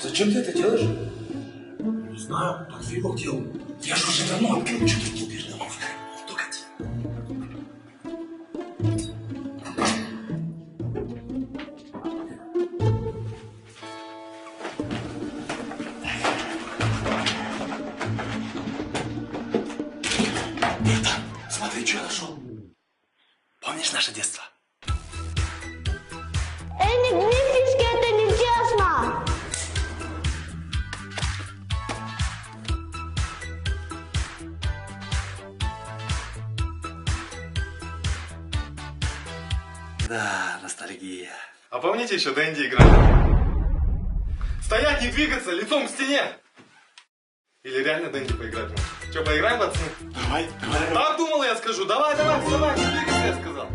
Зачем ты это делаешь? Не знаю, так Филиппов делал. Я же уже давно открыл, что ты тупишь, давай. Только братан, смотри, что я нашел. Помнишь наше детство? Не гневнички, это нечестно! Да, ностальгия. А помните еще Дэнди играли? Стоять, не двигаться, лицом к стене! Или реально Дэнди поиграть можно? Че, поиграем, пацаны? Давай. Так думал, я скажу. Давай, вставай, не двигайся, я сказал.